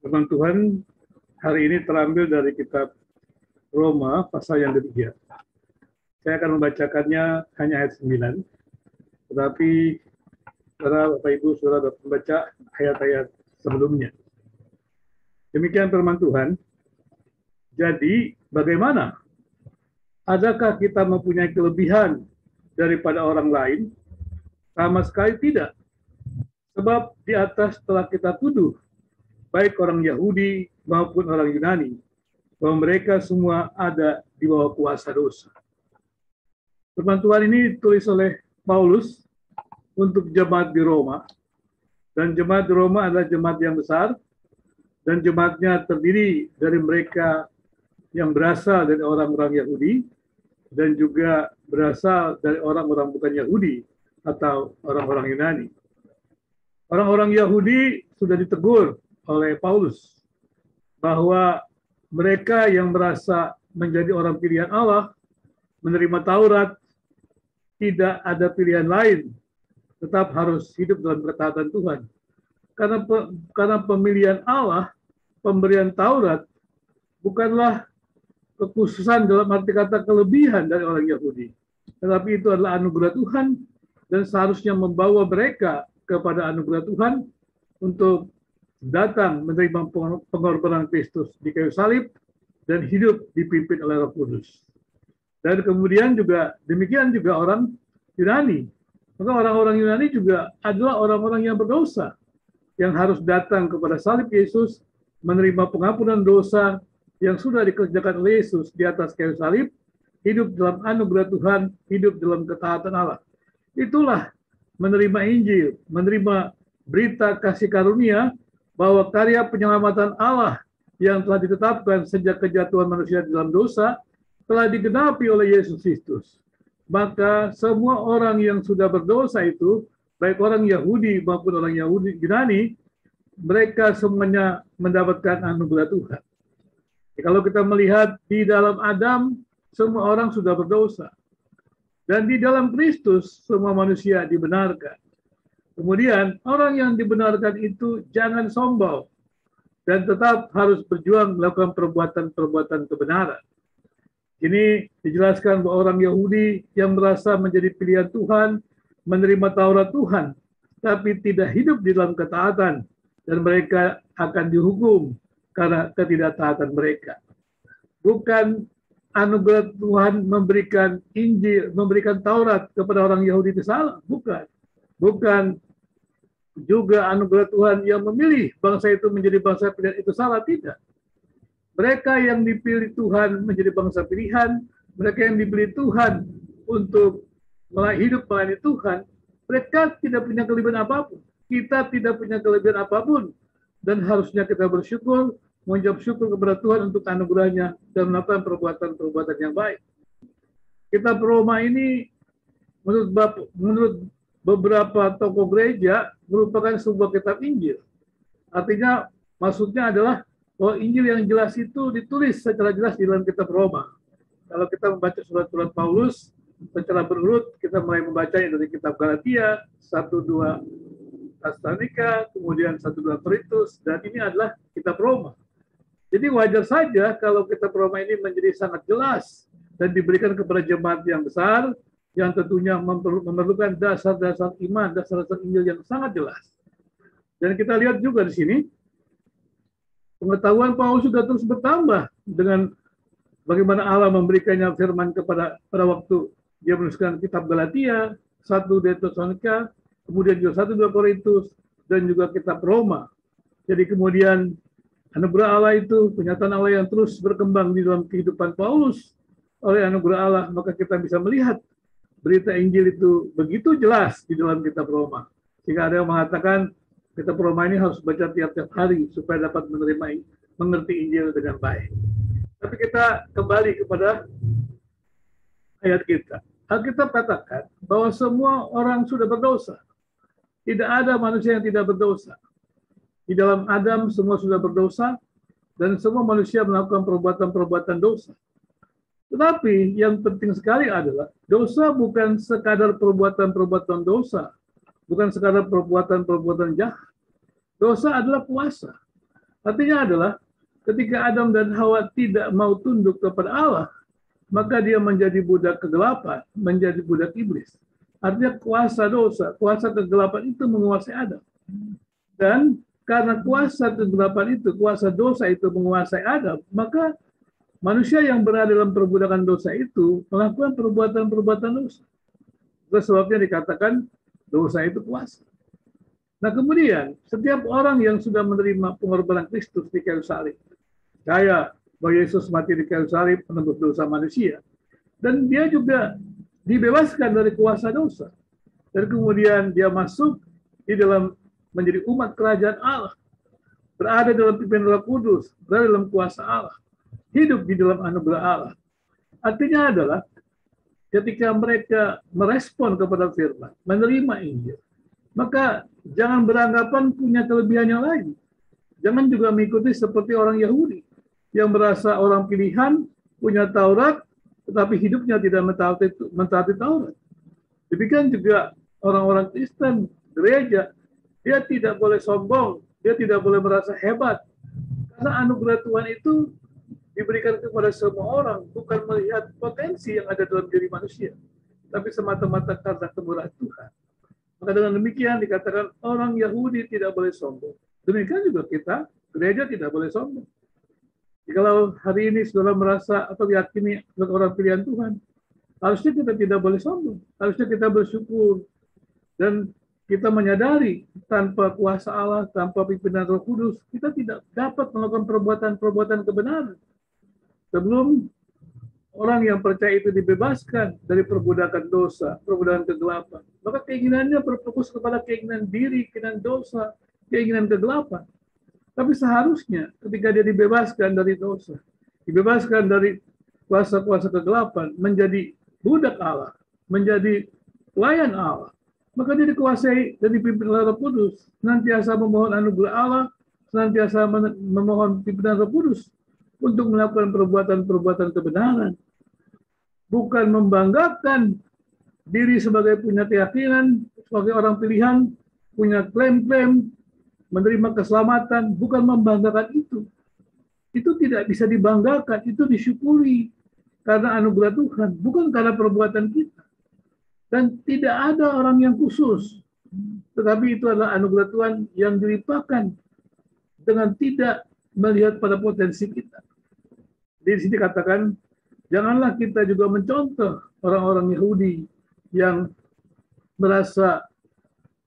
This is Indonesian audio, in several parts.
Firman Tuhan hari ini terambil dari kitab Roma pasal yang ketiga. Saya akan membacakannya hanya ayat 9, tetapi para Bapak Ibu Saudara dapat membaca ayat-ayat sebelumnya. Demikian firman Tuhan. Jadi bagaimana? Adakah kita mempunyai kelebihan daripada orang lain? Sama sekali tidak. Sebab di atas telah kita tuduh, baik orang Yahudi maupun orang Yunani, bahwa mereka semua ada di bawah kuasa dosa. Firman Tuhan ini ditulis oleh Paulus untuk jemaat di Roma. Dan jemaat di Roma adalah jemaat yang besar, dan jemaatnya terdiri dari mereka yang berasal dari orang-orang Yahudi, dan juga berasal dari orang-orang bukan Yahudi atau orang-orang Yunani. Orang-orang Yahudi sudah ditegur oleh Paulus bahwa mereka yang merasa menjadi orang pilihan Allah, menerima Taurat, tidak ada pilihan lain, tetap harus hidup dalam ketaatan Tuhan. Karena pemilihan Allah, pemberian Taurat, bukanlah kekhususan dalam arti kata kelebihan dari orang Yahudi, tetapi itu adalah anugerah Tuhan dan seharusnya membawa mereka kepada anugerah Tuhan untuk datang menerima pengorbanan Kristus di kayu salib dan hidup dipimpin oleh Roh Kudus. Dan kemudian juga demikian juga orang Yunani. Maka orang-orang Yunani juga adalah orang-orang yang berdosa yang harus datang kepada salib Yesus, menerima pengampunan dosa yang sudah dikerjakan oleh Yesus di atas kayu salib, hidup dalam anugerah Tuhan, hidup dalam ketaatan Allah. Itulah menerima Injil, menerima berita kasih karunia bahwa karya penyelamatan Allah yang telah ditetapkan sejak kejatuhan manusia di dalam dosa telah digenapi oleh Yesus Kristus. Maka semua orang yang sudah berdosa itu, baik orang Yahudi maupun orang Yunani, mereka semuanya mendapatkan anugerah Tuhan. Kalau kita melihat di dalam Adam, semua orang sudah berdosa. Dan di dalam Kristus, semua manusia dibenarkan. Kemudian, orang yang dibenarkan itu jangan sombong. Dan tetap harus berjuang melakukan perbuatan-perbuatan kebenaran. Ini dijelaskan bahwa orang Yahudi yang merasa menjadi pilihan Tuhan, menerima Taurat Tuhan, tapi tidak hidup di dalam ketaatan. Dan mereka akan dihukum karena ketidaktaatan mereka. Bukan anugerah Tuhan memberikan Injil, memberikan Taurat kepada orang Yahudi itu salah. Bukan. Bukan juga anugerah Tuhan yang memilih bangsa itu menjadi bangsa pilihan itu salah. Tidak. Mereka yang dipilih Tuhan menjadi bangsa pilihan, mereka yang dipilih Tuhan untuk hidup melayani Tuhan, mereka tidak punya kelebihan apapun. Kita tidak punya kelebihan apapun. Dan harusnya kita bersyukur, mengucap syukur kepada Tuhan untuk anugerahnya dan melakukan perbuatan-perbuatan yang baik. Kitab Roma ini menurut beberapa tokoh gereja merupakan sebuah kitab Injil. Artinya maksudnya adalah bahwa Injil yang jelas itu ditulis secara jelas di dalam kitab Roma. Kalau kita membaca surat-surat Paulus secara berurut, kita mulai membacanya dari kitab Galatia, 1-2 Tesalonika, kemudian 1-2 Korintus, dan ini adalah kitab Roma. Jadi wajar saja kalau kitab Roma ini menjadi sangat jelas dan diberikan kepada jemaat yang besar, yang tentunya memerlukan dasar-dasar iman, dasar-dasar Injil yang sangat jelas. Dan kita lihat juga di sini, pengetahuan Paulus sudah terus bertambah dengan bagaimana Allah memberikannya firman pada waktu dia menuliskan kitab Galatia, 1-2 Tesalonika, kemudian juga 1-2 Korintus, dan juga kitab Roma. Jadi kemudian anugerah Allah itu, kenyataan Allah yang terus berkembang di dalam kehidupan Paulus oleh anugerah Allah, maka kita bisa melihat berita Injil itu begitu jelas di dalam kitab Roma. Jika ada yang mengatakan kitab Roma ini harus baca tiap-tiap hari supaya dapat mengerti Injil dengan baik. Tapi kita kembali kepada ayat kita. Alkitab katakan bahwa semua orang sudah berdosa. Tidak ada manusia yang tidak berdosa. Di dalam Adam semua sudah berdosa dan semua manusia melakukan perbuatan-perbuatan dosa. Tetapi yang penting sekali adalah dosa bukan sekadar perbuatan-perbuatan dosa, bukan sekadar perbuatan-perbuatan jahat. Dosa adalah kuasa. Artinya adalah ketika Adam dan Hawa tidak mau tunduk kepada Allah, maka dia menjadi budak kegelapan, menjadi budak iblis. Artinya kuasa dosa, kuasa kegelapan itu menguasai Adam. Dan karena kuasa kegelapan itu, kuasa dosa itu menguasai Adam, maka manusia yang berada dalam perbudakan dosa itu melakukan perbuatan-perbuatan dosa. Itu sebabnya dikatakan dosa itu kuasa. Nah kemudian setiap orang yang sudah menerima pengorbanan Kristus di kayu salib, percaya bahwa Yesus mati di kayu salib menembus dosa manusia, dan dia juga dibebaskan dari kuasa dosa, dan kemudian dia masuk di dalam menjadi umat kerajaan Allah, berada dalam pimpin Roh Kudus, berada dalam kuasa Allah, hidup di dalam anugerah Allah. Artinya adalah ketika mereka merespon kepada firman, menerima Injil, maka jangan beranggapan punya kelebihannya lagi. Jangan juga mengikuti seperti orang Yahudi yang merasa orang pilihan, punya Taurat, tetapi hidupnya tidak mentaati Taurat. Demikian juga orang-orang Kristen, gereja, dia tidak boleh sombong, dia tidak boleh merasa hebat. Karena anugerah Tuhan itu diberikan kepada semua orang, bukan melihat potensi yang ada dalam diri manusia, tapi semata-mata karena kemurahan Tuhan. Maka dengan demikian dikatakan orang Yahudi tidak boleh sombong. Demikian juga kita, gereja tidak boleh sombong. Kalau hari ini saudara merasa atau yakini sebagai orang pilihan Tuhan, harusnya kita tidak boleh sombong. Harusnya kita bersyukur. Dan kita menyadari tanpa kuasa Allah, tanpa pimpinan Roh Kudus, kita tidak dapat melakukan perbuatan-perbuatan kebenaran. Sebelum orang yang percaya itu dibebaskan dari perbudakan dosa, perbudakan kegelapan, maka keinginannya berfokus kepada keinginan diri, keinginan dosa, keinginan kegelapan. Tapi seharusnya ketika dia dibebaskan dari dosa, dibebaskan dari kuasa-kuasa kegelapan, menjadi budak Allah, menjadi pelayan Allah, maka dia dikuasai dan dipimpin oleh Roh Kudus, senantiasa memohon anugerah Allah, senantiasa memohon pimpinan Roh Kudus untuk melakukan perbuatan-perbuatan kebenaran. Bukan membanggakan diri sebagai punya keyakinan, sebagai orang pilihan, punya klaim-klaim, menerima keselamatan, bukan membanggakan itu. Itu tidak bisa dibanggakan, itu disyukuri karena anugerah Tuhan, bukan karena perbuatan kita. Dan tidak ada orang yang khusus, tetapi itu adalah anugerah Tuhan yang dilimpahkan dengan tidak melihat pada potensi kita. Di sini katakan, janganlah kita juga mencontoh orang-orang Yahudi yang merasa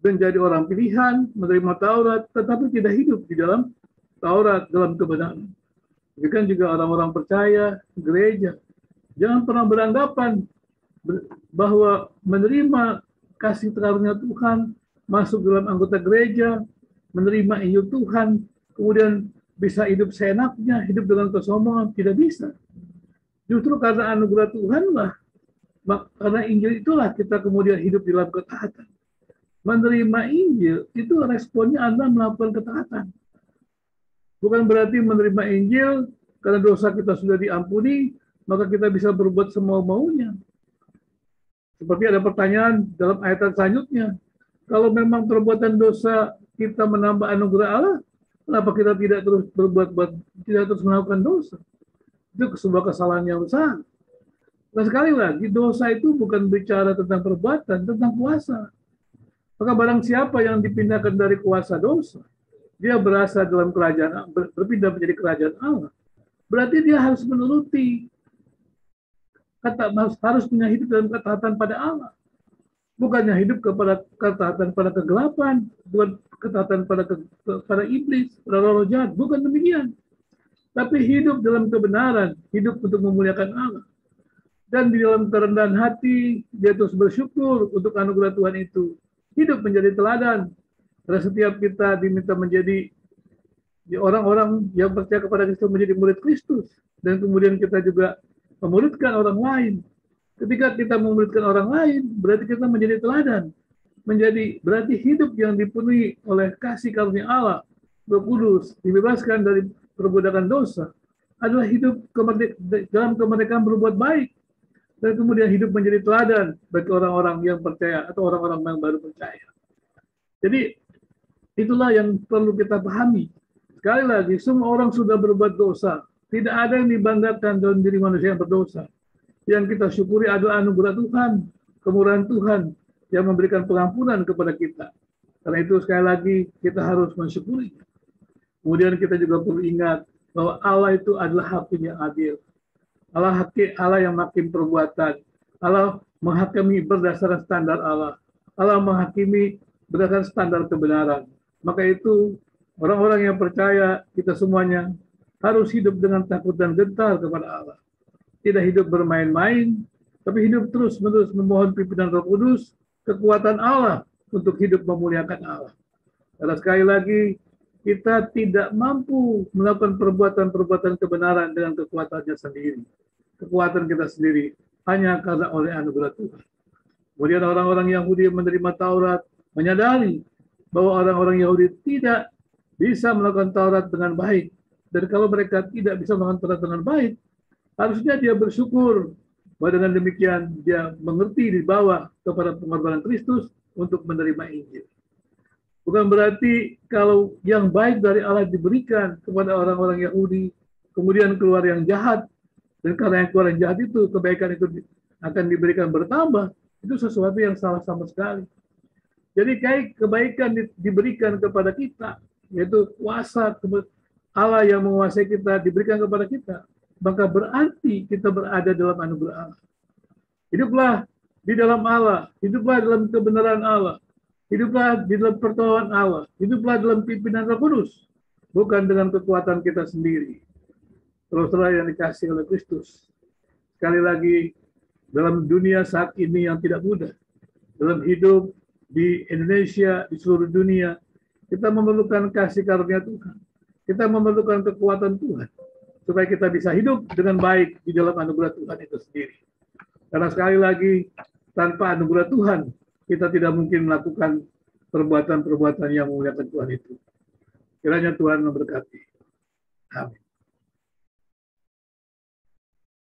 menjadi orang pilihan, menerima Taurat, tetapi tidak hidup di dalam Taurat, dalam kebenaran. Demikian juga orang-orang percaya, gereja. Jangan pernah beranggapan bahwa menerima kasih karunia Tuhan, masuk dalam anggota gereja, menerima Injil Tuhan, kemudian bisa hidup seenaknya, hidup dengan kesombongan, tidak bisa. Justru karena anugerah Tuhanlah, karena Injil itulah kita kemudian hidup dalam ketaatan. Menerima Injil itu responnya adalah melakukan ketaatan. Bukan berarti menerima Injil karena dosa kita sudah diampuni, maka kita bisa berbuat semau-maunya. Seperti ada pertanyaan dalam ayat selanjutnya, kalau memang perbuatan dosa kita menambah anugerah Allah, kenapa kita tidak terus tidak terus melakukan dosa? Itu sebuah kesalahan yang besar. Nah sekali lagi, dosa itu bukan bicara tentang perbuatan, tentang kuasa. Maka barang siapa yang dipindahkan dari kuasa dosa, dia berasal dalam kerajaan, berpindah menjadi kerajaan Allah. Berarti dia harus menuruti, harus punya hidup dalam ketaatan pada Allah. Bukannya hidup kepada ketaatan pada kegelapan, bukan ketaatan pada iblis, pada roh jahat, bukan demikian. Tapi hidup dalam kebenaran, hidup untuk memuliakan Allah. Dan di dalam kerendahan hati, dia terus bersyukur untuk anugerah Tuhan itu. Hidup menjadi teladan. Karena setiap kita diminta menjadi orang-orang yang percaya kepada Kristus, menjadi murid Kristus. Dan kemudian kita juga memuridkan orang lain. Ketika kita memuridkan orang lain, berarti kita menjadi teladan. Berarti hidup yang dipenuhi oleh kasih karunia Allah, Roh Kudus, dibebaskan dari perbudakan dosa, adalah hidup dalam kemerdekaan berbuat baik. Dan kemudian hidup menjadi teladan bagi orang-orang yang percaya atau orang-orang yang baru percaya. Jadi itulah yang perlu kita pahami. Sekali lagi, semua orang sudah berbuat dosa. Tidak ada yang dibanggakan dalam diri manusia yang berdosa. Yang kita syukuri adalah anugerah Tuhan, kemurahan Tuhan yang memberikan pengampunan kepada kita. Karena itu sekali lagi kita harus mensyukuri. Kemudian kita juga perlu ingat bahwa Allah itu adalah hakim yang adil. Allah yang makin perbuatan. Allah menghakimi berdasarkan standar Allah. Allah menghakimi berdasarkan standar kebenaran. Maka itu orang-orang yang percaya, kita semuanya harus hidup dengan takut dan gentar kepada Allah. Tidak hidup bermain-main, tapi hidup terus-menerus memohon pimpinan Roh Kudus, kekuatan Allah untuk hidup memuliakan Allah. Karena sekali lagi, kita tidak mampu melakukan perbuatan-perbuatan kebenaran dengan kekuatannya sendiri. Kekuatan kita sendiri hanya karena oleh anugerah Tuhan. Kemudian orang-orang Yahudi yang menerima Taurat menyadari bahwa orang-orang Yahudi tidak bisa melakukan Taurat dengan baik. Dan kalau mereka tidak bisa melakukan Taurat dengan baik, harusnya dia bersyukur bahwa dengan demikian dia mengerti di bawah kepada pengorbanan Kristus untuk menerima Injil. Bukan berarti kalau yang baik dari Allah diberikan kepada orang-orang Yahudi, kemudian keluar yang jahat, dan karena yang keluar yang jahat itu, kebaikan itu akan diberikan bertambah, itu sesuatu yang salah sama sekali. Jadi kayak kebaikan diberikan kepada kita, yaitu kuasa Allah yang menguasai kita diberikan kepada kita, maka berarti kita berada dalam anugerah Allah. Hiduplah di dalam Allah, hiduplah dalam kebenaran Allah, hiduplah di dalam pertolongan Allah, hiduplah dalam pimpinan Roh Kudus, bukan dengan kekuatan kita sendiri. Saudara yang dikasih oleh Kristus. Sekali lagi, dalam dunia saat ini yang tidak mudah, dalam hidup di Indonesia, di seluruh dunia, kita memerlukan kasih karunia Tuhan. Kita memerlukan kekuatan Tuhan, supaya kita bisa hidup dengan baik di dalam anugerah Tuhan itu sendiri. Karena sekali lagi, tanpa anugerah Tuhan, kita tidak mungkin melakukan perbuatan-perbuatan yang memuliakan Tuhan itu. Kiranya Tuhan memberkati.